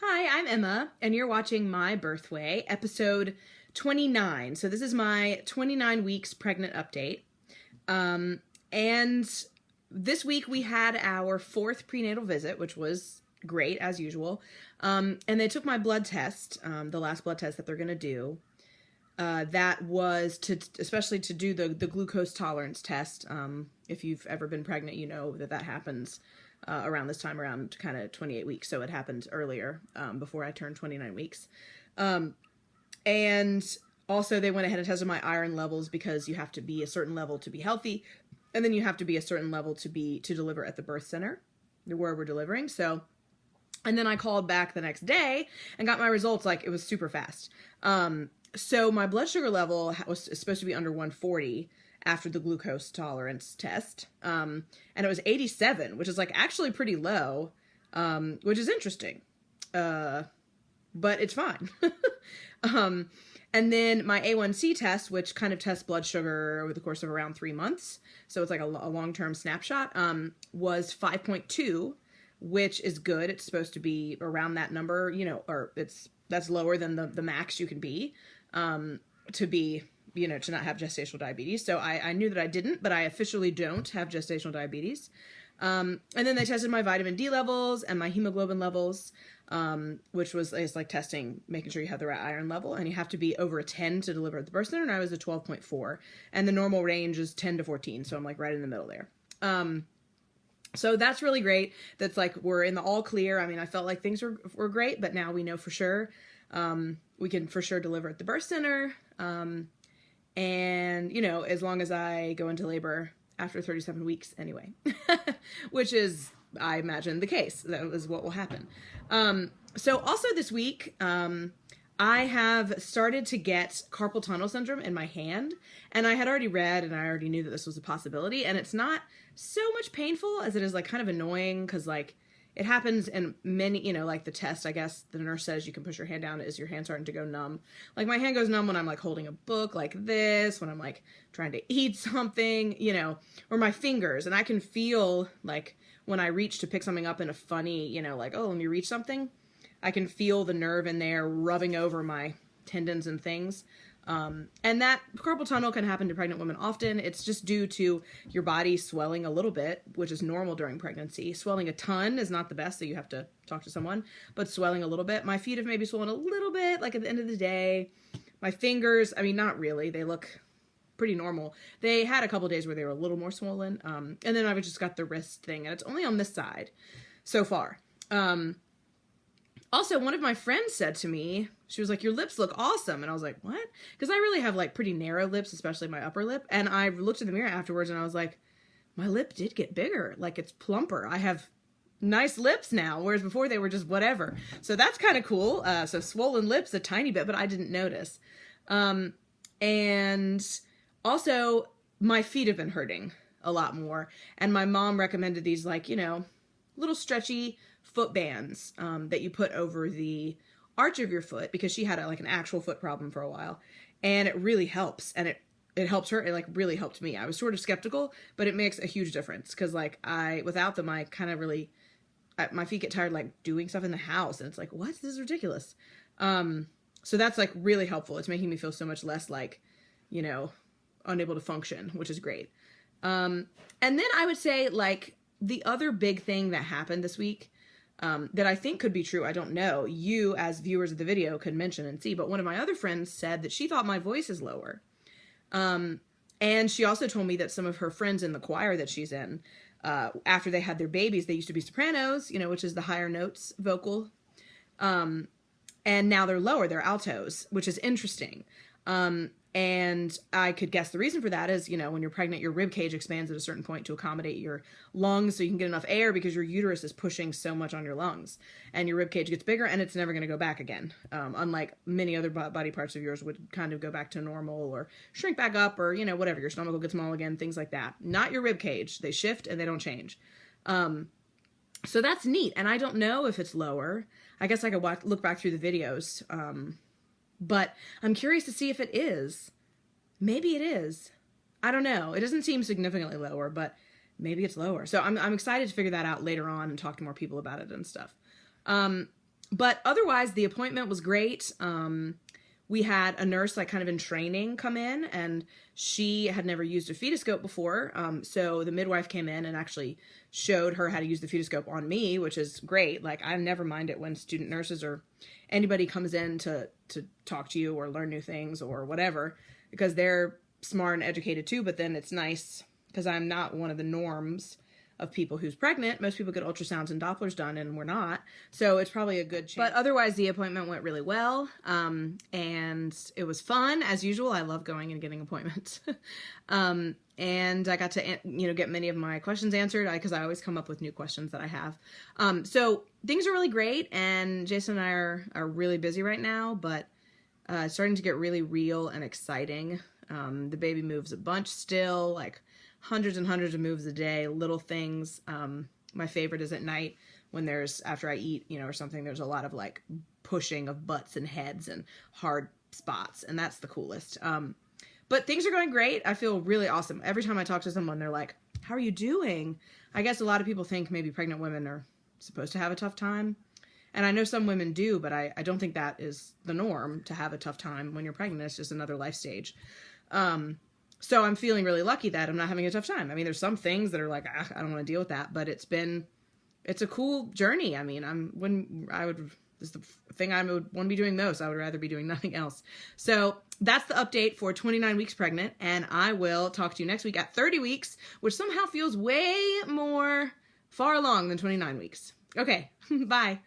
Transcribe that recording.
Hi, I'm Emma, and you're watching My Birthway, episode 29. So this is my 29 weeks pregnant update. And this week we had our fourth prenatal visit, which was great, as usual. And they took my blood test, the last blood test that they're going to do. That was especially to do the glucose tolerance test. If you've ever been pregnant, you know that happens around this time, around kind of 28 weeks. So it happened earlier, before I turned 29 weeks. And also they went ahead and tested my iron levels because you have to be a certain level to be healthy. And then you have to be a certain level to deliver at the birth center where we're delivering. So, and then I called back the next day and got my results. Like, it was super fast. So my blood sugar level was supposed to be under 140 after the glucose tolerance test. And it was 87, which is like actually pretty low, which is interesting. But it's fine. And then my A1C test, which kind of tests blood sugar over the course of around 3 months. So it's like a long-term snapshot, was 5.2, which is good. It's supposed to be around that number, you know, or that's lower than the max you can be, to be, you know, to not have gestational diabetes. So I knew that I didn't, but I officially don't have gestational diabetes. And then they tested my vitamin D levels and my hemoglobin levels, which is like testing, making sure you have the right iron level, and you have to be over a 10 to deliver at the birth center, and I was a 12.4, and the normal range is 10 to 14, so I'm like right in the middle there. So that's really great. That's like, we're in the all clear. I mean, I felt like things were great, but now we know for sure. We can for sure deliver at the birth center. And, you know, as long as I go into labor after 37 weeks anyway, which is, I imagine, the case. That is what will happen. So also this week, I have started to get carpal tunnel syndrome in my hand, and I had already read and I already knew that this was a possibility, and it's not so much painful as it is like kind of annoying, because like it happens in many, you know, like the test, I guess the nurse says you can push your hand down as your hand starting to go numb. Like my hand goes numb when I'm like holding a book like this, when I'm like trying to eat something, you know, or my fingers, and I can feel like when I reach to pick something up in a funny, you know, like, oh, let me reach something, I can feel the nerve in there rubbing over my tendons and things. And that carpal tunnel can happen to pregnant women often. It's just due to your body swelling a little bit, which is normal during pregnancy. Swelling a ton is not the best, so you have to talk to someone, but swelling a little bit. My feet have maybe swollen a little bit, like at the end of the day. My fingers, I mean, not really. They look pretty normal. They had a couple days where they were a little more swollen. And then I've just got the wrist thing, and it's only on this side so far. Also, one of my friends said to me, she was like, your lips look awesome. And I was like, what? Because I really have like pretty narrow lips, especially my upper lip. And I looked in the mirror afterwards and I was like, my lip did get bigger. Like, it's plumper. I have nice lips now, whereas before they were just whatever. So that's kind of cool. So swollen lips a tiny bit, but I didn't notice. And also my feet have been hurting a lot more. And my mom recommended these, like, you know, little stretchy foot bands that you put over the arch of your foot, because she had like an actual foot problem for a while, and it really helps, and it helps her. It like really helped me. I was sort of skeptical, but it makes a huge difference, because like without them, I kind of really, my feet get tired like doing stuff in the house, and it's like, what? This is ridiculous. So that's like really helpful. It's making me feel so much less like, you know, unable to function, which is great. And then I would say like the other big thing that happened this week, that I think could be true, I don't know, you as viewers of the video could mention and see, but one of my other friends said that she thought my voice is lower. And she also told me that some of her friends in the choir that she's in, after they had their babies, they used to be sopranos, you know, which is the higher notes vocal. And now they're lower, they're altos, which is interesting. And I could guess the reason for that is, you know, when you're pregnant, your rib cage expands at a certain point to accommodate your lungs so you can get enough air, because your uterus is pushing so much on your lungs, and your rib cage gets bigger and it's never going to go back again. Unlike many other body parts of yours would kind of go back to normal or shrink back up, or, you know, whatever, your stomach will get small again, things like that. Not your rib cage. They shift and they don't change. So that's neat. And I don't know if it's lower. I guess I could look back through the videos. But I'm curious to see if it is. Maybe it is. I don't know. It doesn't seem significantly lower, but maybe it's lower. So I'm excited to figure that out later on and talk to more people about it and stuff. But otherwise, the appointment was great. We had a nurse like kind of in training come in, and she had never used a fetoscope before. So the midwife came in and actually showed her how to use the fetoscope on me, which is great. Like, I never mind it when student nurses or anybody comes in to talk to you or learn new things or whatever, because they're smart and educated too. But then it's nice because I'm not one of the norms of people who's pregnant. Most people get ultrasounds and Dopplers done, and we're not. So it's probably a good chance. But otherwise, the appointment went really well. And it was fun, as usual. I love going and getting appointments. And I got to, get many of my questions answered, because I always come up with new questions that I have. So things are really great, and Jason and I are really busy right now, but it's starting to get really real and exciting. The baby moves a bunch still, like hundreds and hundreds of moves a day, little things. My favorite is at night when after I eat, or something, there's a lot of like pushing of butts and heads and hard spots. And that's the coolest. But things are going great. I feel really awesome. Every time I talk to someone, they're like, how are you doing? I guess a lot of people think maybe pregnant women are supposed to have a tough time. And I know some women do, but I don't think that is the norm, to have a tough time when you're pregnant. It's just another life stage. So I'm feeling really lucky that I'm not having a tough time. I mean, there's some things that are like, I don't want to deal with that, but it's a cool journey. I mean, this is the thing I would want to be doing most. I would rather be doing nothing else. So that's the update for 29 weeks pregnant. And I will talk to you next week at 30 weeks, which somehow feels way more far along than 29 weeks. Okay. Bye.